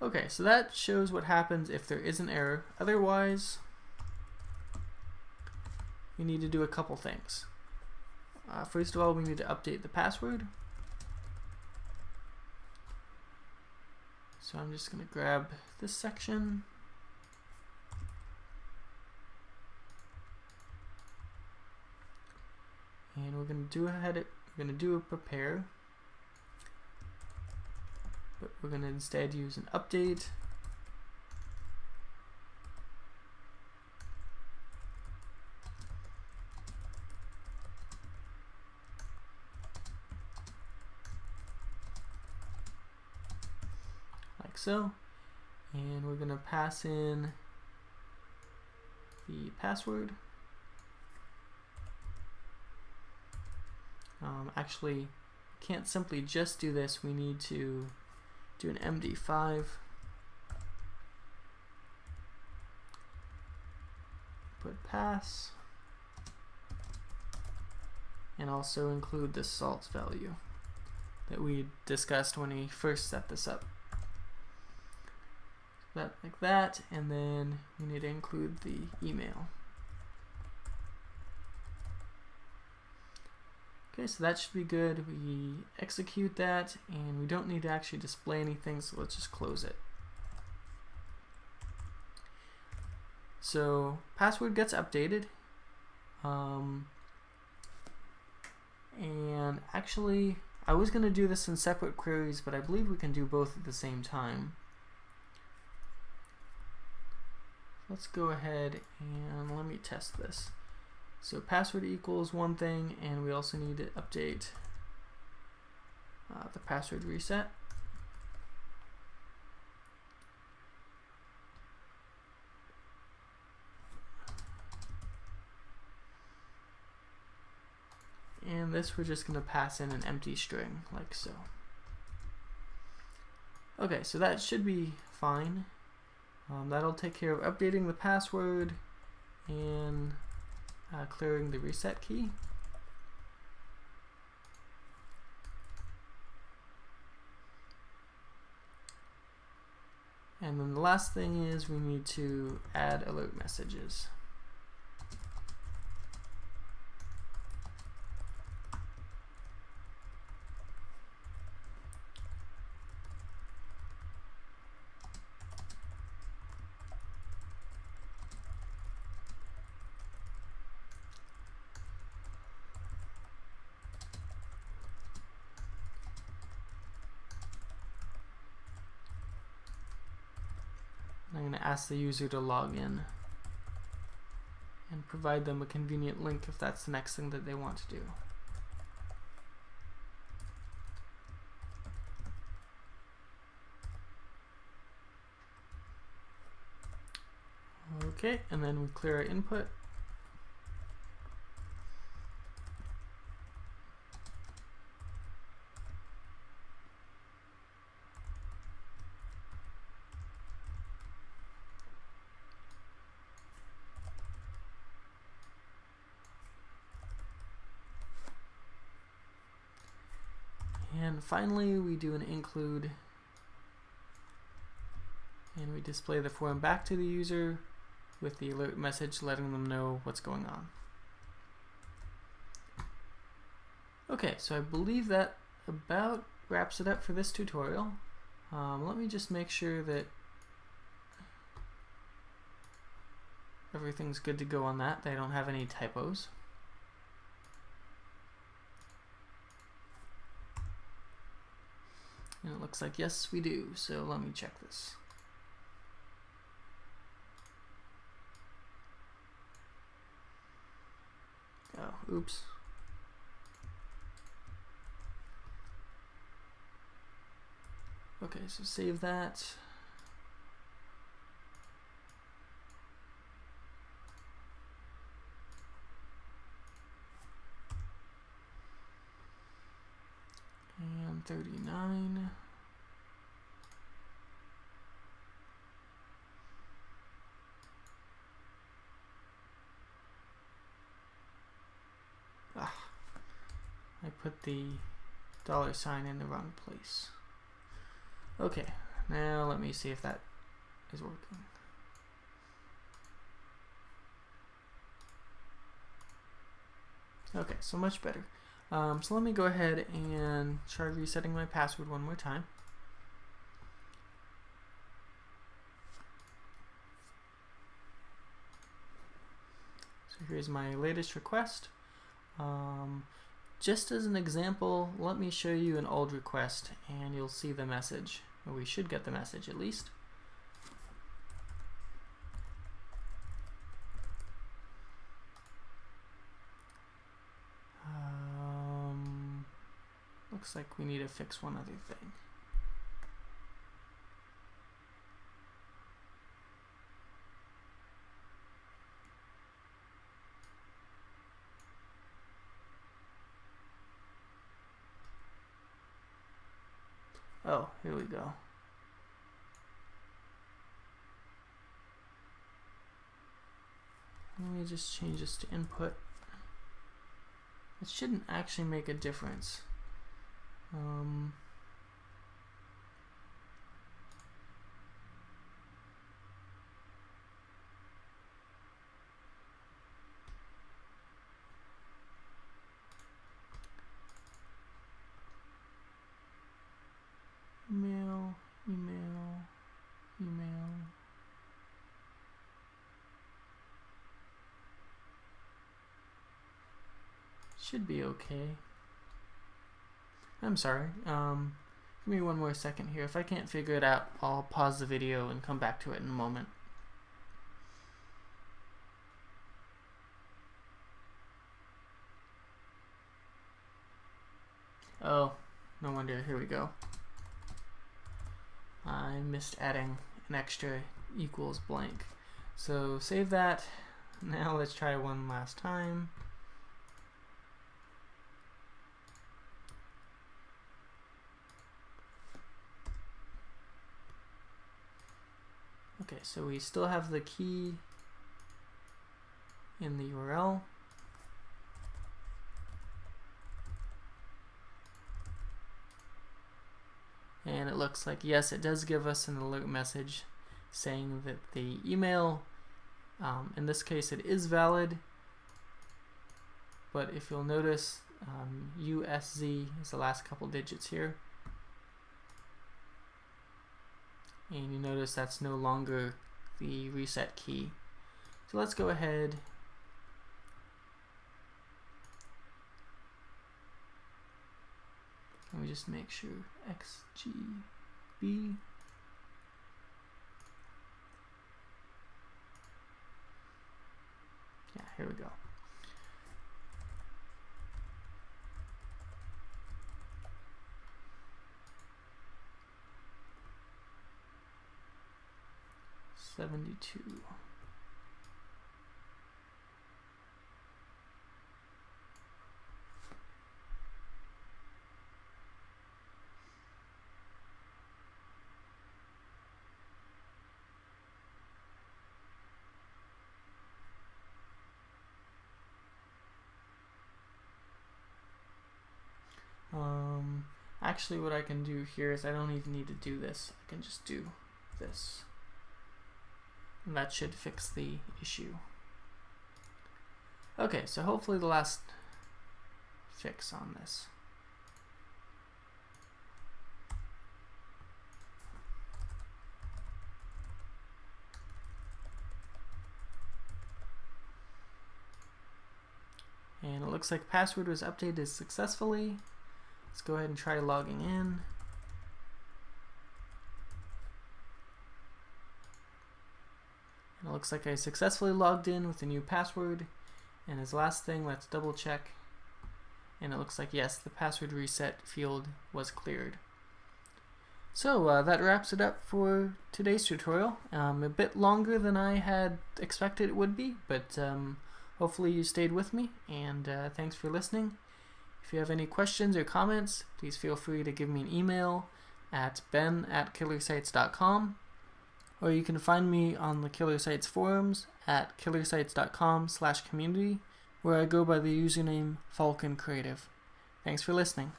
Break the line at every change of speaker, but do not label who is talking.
Okay, so that shows what happens if there is an error. Otherwise, we need to do a couple things. First of all, we need to update the password. So I'm just going to grab this section. And we're going to do a prepare. But we're going to instead use an update. Like so. And we're going to pass in the password. Actually, can't simply just do this. We need to do an MD5, put pass, and also include the salt value that we discussed when we first set this up. That like that, and then we need to include the email. Okay, so that should be good. We execute that, and we don't need to actually display anything, so let's just close it. So password gets updated, and actually I was going to do this in separate queries, but I believe we can do both at the same time. Let's go ahead and let me test this. So password equals one thing, and we also need to update the password reset. And this we're just going to pass in an empty string, like so. Okay, so that should be fine. That'll take care of updating the password and clearing the reset key. And then the last thing is we need to add alert messages. I'm going to ask the user to log in and provide them a convenient link if that's the next thing that they want to do. Okay, and then we clear our input. And finally, we do an include, and we display the form back to the user with the alert message letting them know what's going on. Okay, so I believe that about wraps it up for this tutorial. Let me just make sure that everything's good to go on that. They don't have any typos. And it looks like yes, we do. So let me check this. Oh, oops. Okay, so save that. And 39. I put the $sign in the wrong place. Okay, Now let me see if that is working. Okay, so much better. So let me go ahead and try resetting my password one more time. So here's my latest request. Just as an example, let me show you an old request and you'll see the message, or we should get the message at least. Looks like we need to fix one other thing. Oh, here we go. Let me just change this to input. It shouldn't actually make a difference. Email. Should be okay. I'm sorry. Give me one more second here. If I can't figure it out, I'll pause the video and come back to it in a moment. Oh, no wonder. Here we go. I missed adding an extra equals blank. So save that. Now let's try one last time. Okay, so we still have the key in the URL. And it looks like, yes, it does give us an alert message saying that the email, in this case, it is valid. But if you'll notice, USZ is the last couple digits here. And you notice that's no longer the reset key. So let's go ahead and we just make sure XGB. Yeah, here we go. $72. Actually, what I can do here is I don't even need to do this. I can just do this. And that should fix the issue. Okay, so hopefully the last fix on this. And it looks like password was updated successfully. Let's go ahead and try logging in. And it looks like I successfully logged in with a new password. And as last thing, let's double check. And it looks like, yes, the password reset field was cleared. So that wraps it up for today's tutorial. A bit longer than I had expected it would be, but hopefully you stayed with me, and thanks for listening. If you have any questions or comments, please feel free to give me an email at ben@killersites.com, or you can find me on the Killer Sites forums at killersites.com/community, where I go by the username Falcon Creative. Thanks for listening.